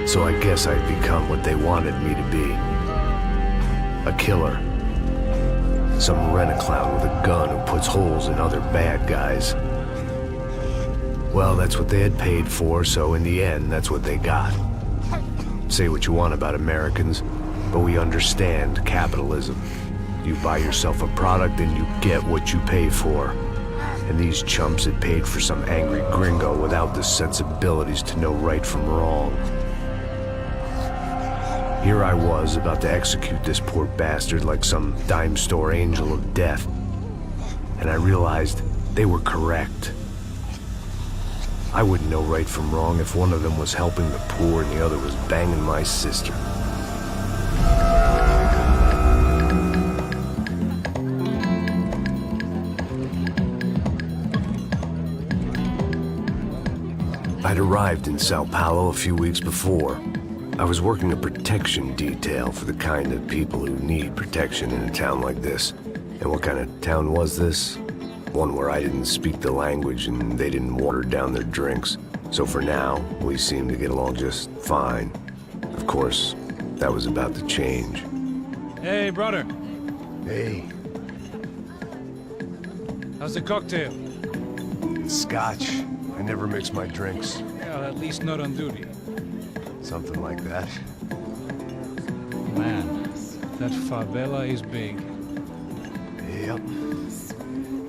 So I guess I'd become what they wanted me to be. A killer. Some rent-a-clown with a gun who puts holes in other bad guys. Well, that's what they had paid for, so in the end, that's what they got. Say what you want about Americans, but we understand capitalism. You buy yourself a product and you get what you pay for. And these chumps had paid for some angry gringo without the sensibilities to know right from wrong. Here I was, about to execute this poor bastard like some dime store angel of death. And I realized they were correct. I wouldn't know right from wrong if one of them was helping the poor and the other was banging my sister. I'd arrived in Sao Paulo a few weeks before. I was working a protection detail for the kind of people who need protection in a town like this. And what kind of town was this? One where I didn't speak the language and they didn't water down their drinks. So for now, we seemed to get along just fine. Of course, that was about to change. Hey, brother. Hey. How's the cocktail? It's scotch. I never mix my drinks. Well, at least not on duty. Something like that. Man, that favela is big. Yep.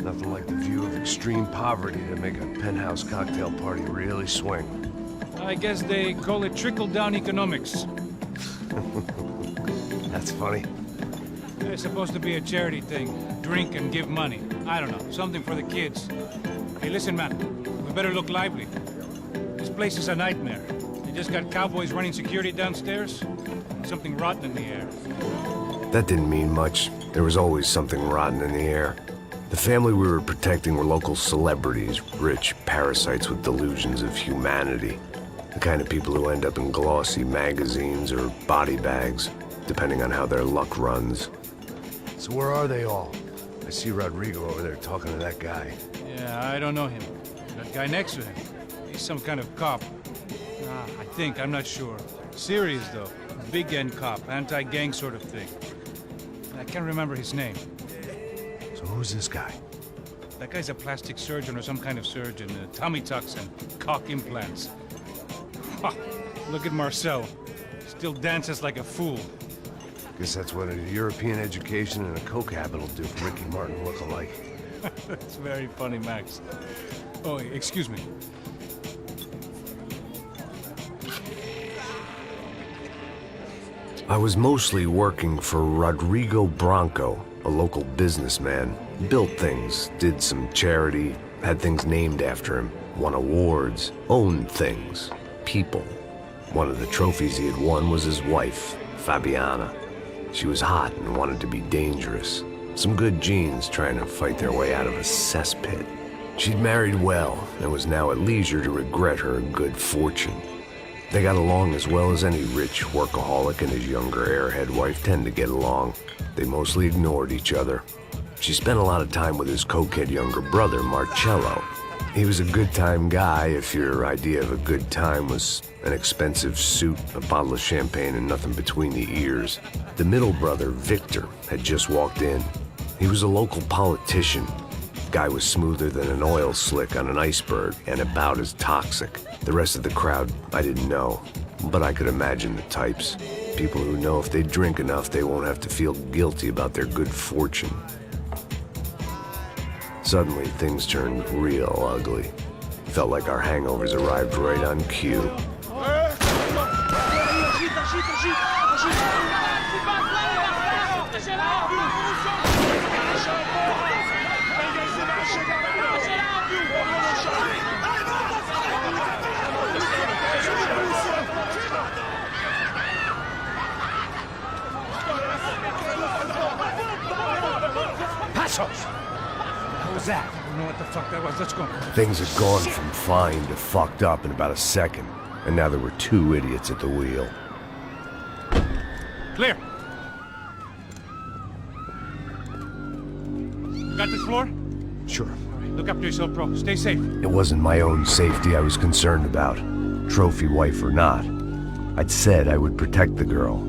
Nothing like the view of extreme poverty to make a penthouse cocktail party really swing. I guess they call it trickle-down economics. That's funny. It's supposed to be a charity thing. Drink and give money. I don't know, something for the kids. Hey, listen, man. We better look lively. This place is a nightmare. They just got cowboys running security downstairs. Something rotten in the air. That didn't mean much. There was always something rotten in the air. The family we were protecting were local celebrities, rich parasites with delusions of humanity. The kind of people who end up in glossy magazines or body bags, depending on how their luck runs. So where are they all? I see Rodrigo over there talking to that guy. Yeah, I don't know him. That guy next to him. He's some kind of cop. I think, I'm not sure. Serious, though. Big end cop, anti-gang sort of thing. I can't remember his name. So who's this guy? That guy's a plastic surgeon or some kind of surgeon. Tummy tucks and cock implants. Ha! Look at Marcel. Still dances like a fool. Guess that's what a European education and a coke habit will do for Ricky Martin look-alike. That's very funny, Max. Oh, excuse me. I was mostly working for Rodrigo Branco, a local businessman. Built things, did some charity, had things named after him, won awards, owned things, people. One of the trophies he had won was his wife, Fabiana. She was hot and wanted to be dangerous. Some good genes trying to fight their way out of a cesspit. She'd married well and was now at leisure to regret her good fortune. They got along as well as any rich workaholic and his younger airhead wife tend to get along. They mostly ignored each other. She spent a lot of time with his cokehead younger brother, Marcello. He was a good-time guy if your idea of a good time was an expensive suit, a bottle of champagne, and nothing between the ears. The middle brother, Victor, had just walked in. He was a local politician. Guy was smoother than an oil slick on an iceberg and about as toxic. The rest of the crowd, I didn't know, but I could imagine the types. People who know if they drink enough, they won't have to feel guilty about their good fortune. Suddenly, things turned real ugly. Felt like our hangovers arrived right on cue. What was that? I don't know what the fuck that was. Let's go. Things had gone from fine to fucked up in about a second, and now there were two idiots at the wheel. Clear. Got this floor? Sure. All right, look after yourself, bro. Stay safe. It wasn't my own safety I was concerned about, trophy wife or not. I'd said I would protect the girl.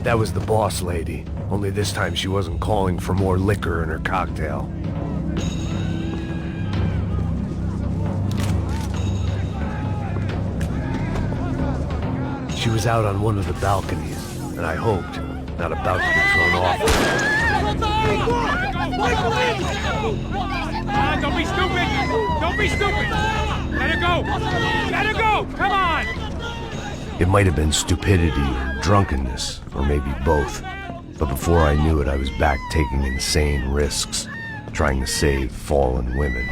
That was the boss lady, only this time she wasn't calling for more liquor in her cocktail. She was out on one of the balconies, and I hoped not about to be thrown off. Don't be stupid! Don't be stupid! Let her go! Let her go! Come on! It might have been stupidity or drunkenness, or maybe both. But before I knew it, I was back taking insane risks, trying to save fallen women.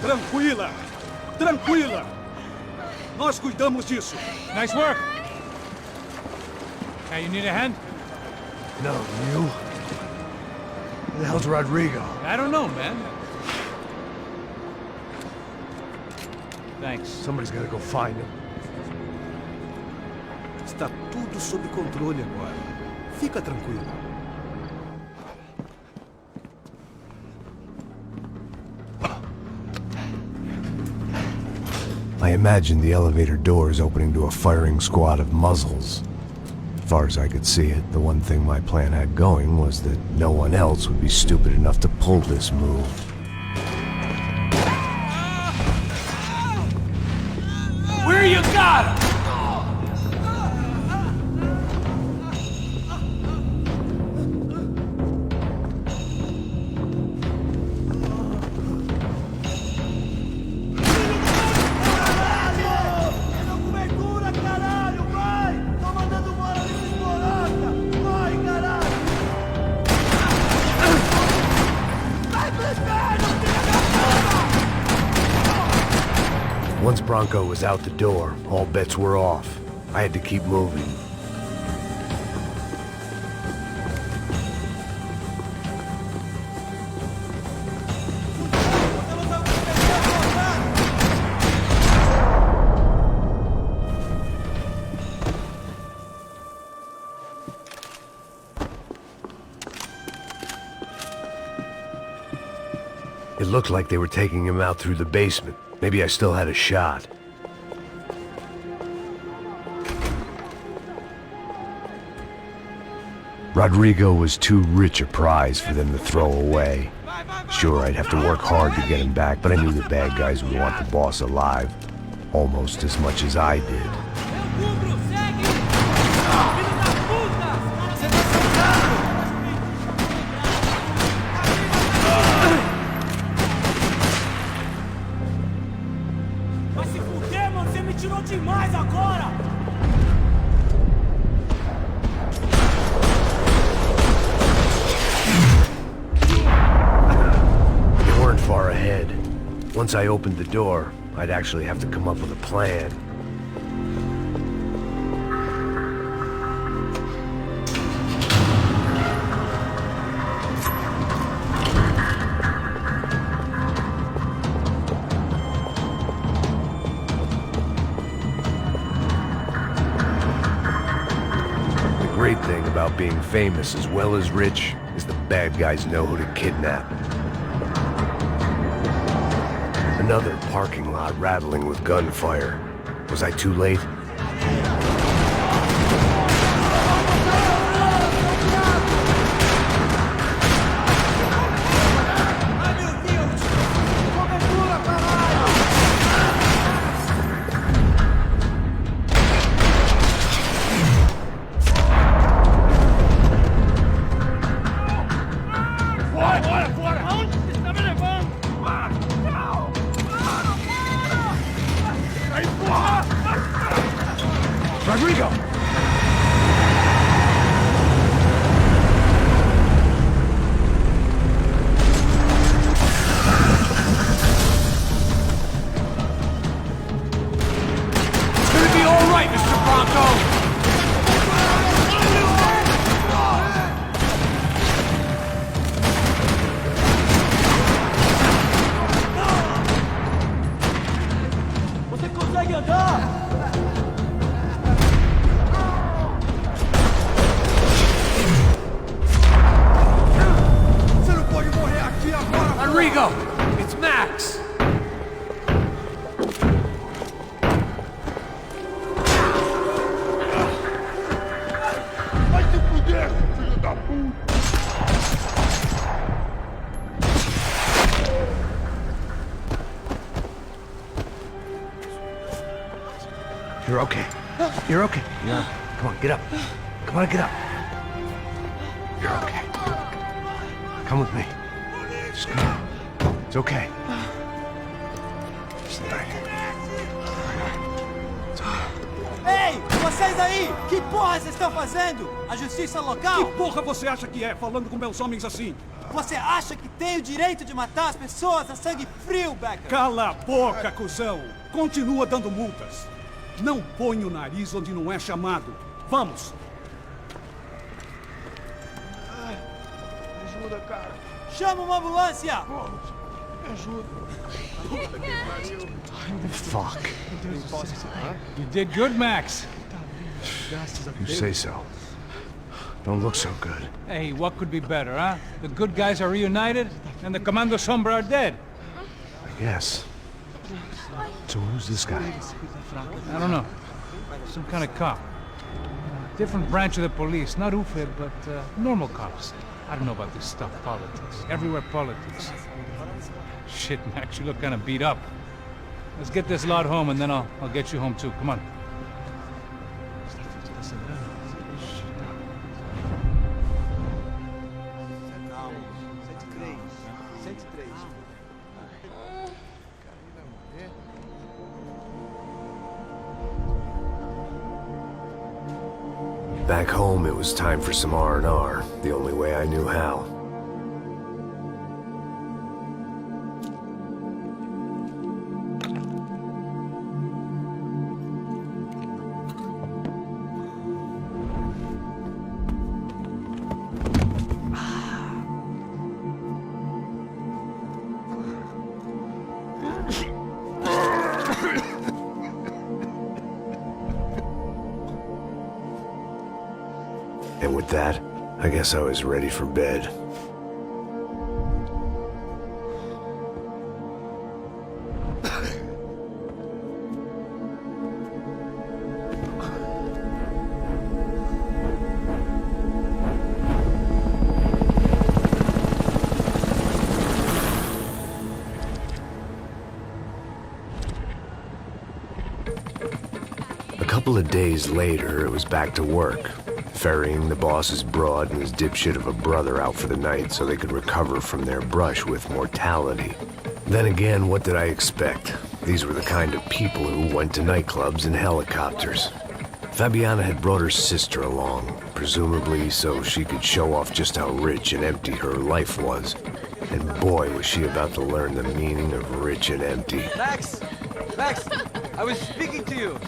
Tranquila! Tranquila! Nós cuidamos disso. Nice work! Hey, you need a hand? No, you? Where the hell's Rodrigo? I don't know, man. Thanks. Somebody's gotta go find him. Está tudo sob controle agora. Fica tranquilo. I imagined the elevator doors opening to a firing squad of muzzles. As far as I could see it, the one thing my plan had going was that no one else would be stupid enough to pull this move. Where you got him? Once Bronco was out the door, all bets were off. I had to keep moving. It looked like they were taking him out through the basement. Maybe I still had a shot. Rodrigo was too rich a prize for them to throw away. Sure, I'd have to work hard to get him back, but I knew the bad guys would want the boss alive, almost as much as I did. Far ahead. Once I opened the door, I'd actually have to come up with a plan. The great thing about being famous as well as rich is the bad guys know who to kidnap. Another parking lot rattling with gunfire. Was I too late? Rodrigo! It's gonna be all right, Mr. Bronco! Você consegue andar? Você não pode morrer aqui agora! Rodrigo! It's Max! Vai se fuder, filho da puta! You're okay. You're okay. Yeah. Come on, get up. Come on, get up. You're okay. Come with me. Just come on. It's okay. Stay right here. Ei, vocês aí! Que porra vocês estão fazendo? A justiça local? Que porra você acha que é, falando com meus homens assim? Você acha que tem o direito de matar as pessoas a sangue frio, Becker? Cala a boca, cuzão! Continua dando multas. Não põe o nariz onde não é chamado. Vamos! Ajuda, cara. Chama uma ambulância! Me ajuda. Fuck. You did good, Max. You say so. Don't look so good. Hey, what could be better, huh? The good guys are reunited, and the Commando Sombra are dead. I guess. So who's this guy? I don't know. Some kind of cop. Different branch of the police. Not UFE, but normal cops. I don't know about this stuff, politics. Everywhere politics. Shit, Max, you look kind of beat up. Let's get this lot home, and then I'll get you home too. Come on. Back home, it was time for some R&R, the only way I knew how. And with that, I guess I was ready for bed. A couple of days later, it was back to work. Ferrying the boss's broad and his dipshit of a brother out for the night so they could recover from their brush with mortality. Then again, what did I expect? These were the kind of people who went to nightclubs in helicopters. Fabiana had brought her sister along, presumably so she could show off just how rich and empty her life was. And boy, was she about to learn the meaning of rich and empty. Max! Max! I was speaking to you!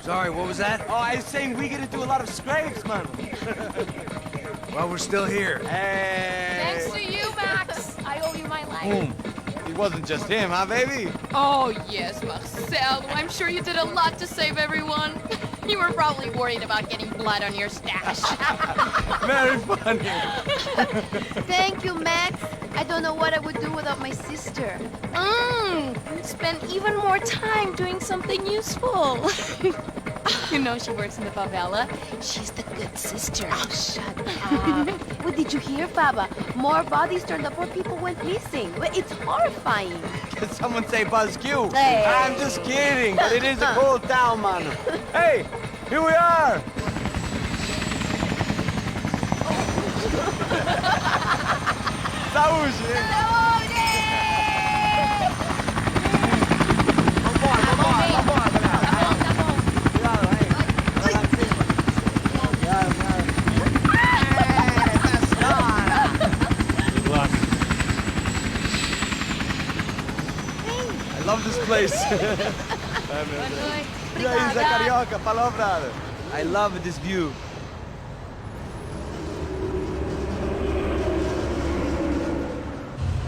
Sorry, what was that? Oh, I was saying we get into a lot of scrapes, man. Well, we're still here. Hey! Thanks to you, Max. I owe you my life. Boom. It wasn't just him, huh, baby? Oh, yes, Marcel. I'm sure you did a lot to save everyone. You were probably worried about getting blood on your stash. Very funny. Thank you, Max. I don't know what I would do without my sister. Spend even more time doing something useful. You know she works in the favela. She's the good sister. Oh, shut up. What did you hear, Baba? More bodies turned up where people went missing. It's horrifying. Did someone say Buzz Q? Hey. I'm just kidding, but it is a cool town, man. Hey, here we are. Saúde! Vambora, galera. Cuidado aí. love this place. E aí, Zé Carioca, falou, brother. I love this view.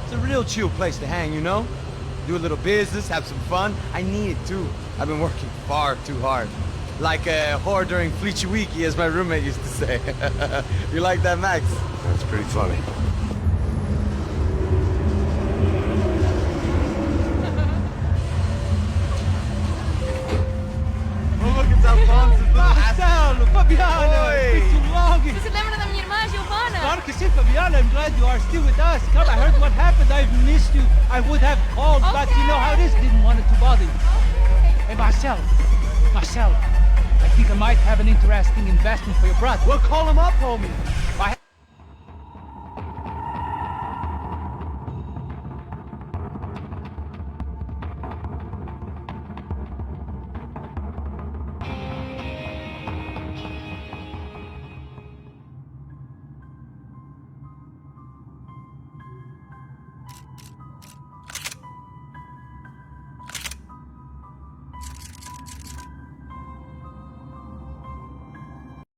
It's a real chill place to hang, you know? Do a little business, have some fun. I need it too. I've been working far too hard. Like a whore during Fleechy Weeky, as my roommate used to say. You like that, Max? That's pretty funny. Oh, look at Alfonso's little Marcelo, Fabiana, Oi. it's been too long. Você se lembra da minha irmã, Giovanna? Claro que sim, Fabiana. I'm glad you are still with us. Come, I heard what happened. I've missed you. I would have called, but you know how it is. Didn't want it to bother you. Hey, Marcelo, I think I might have an interesting investment for your brother. Well, call him up, homie.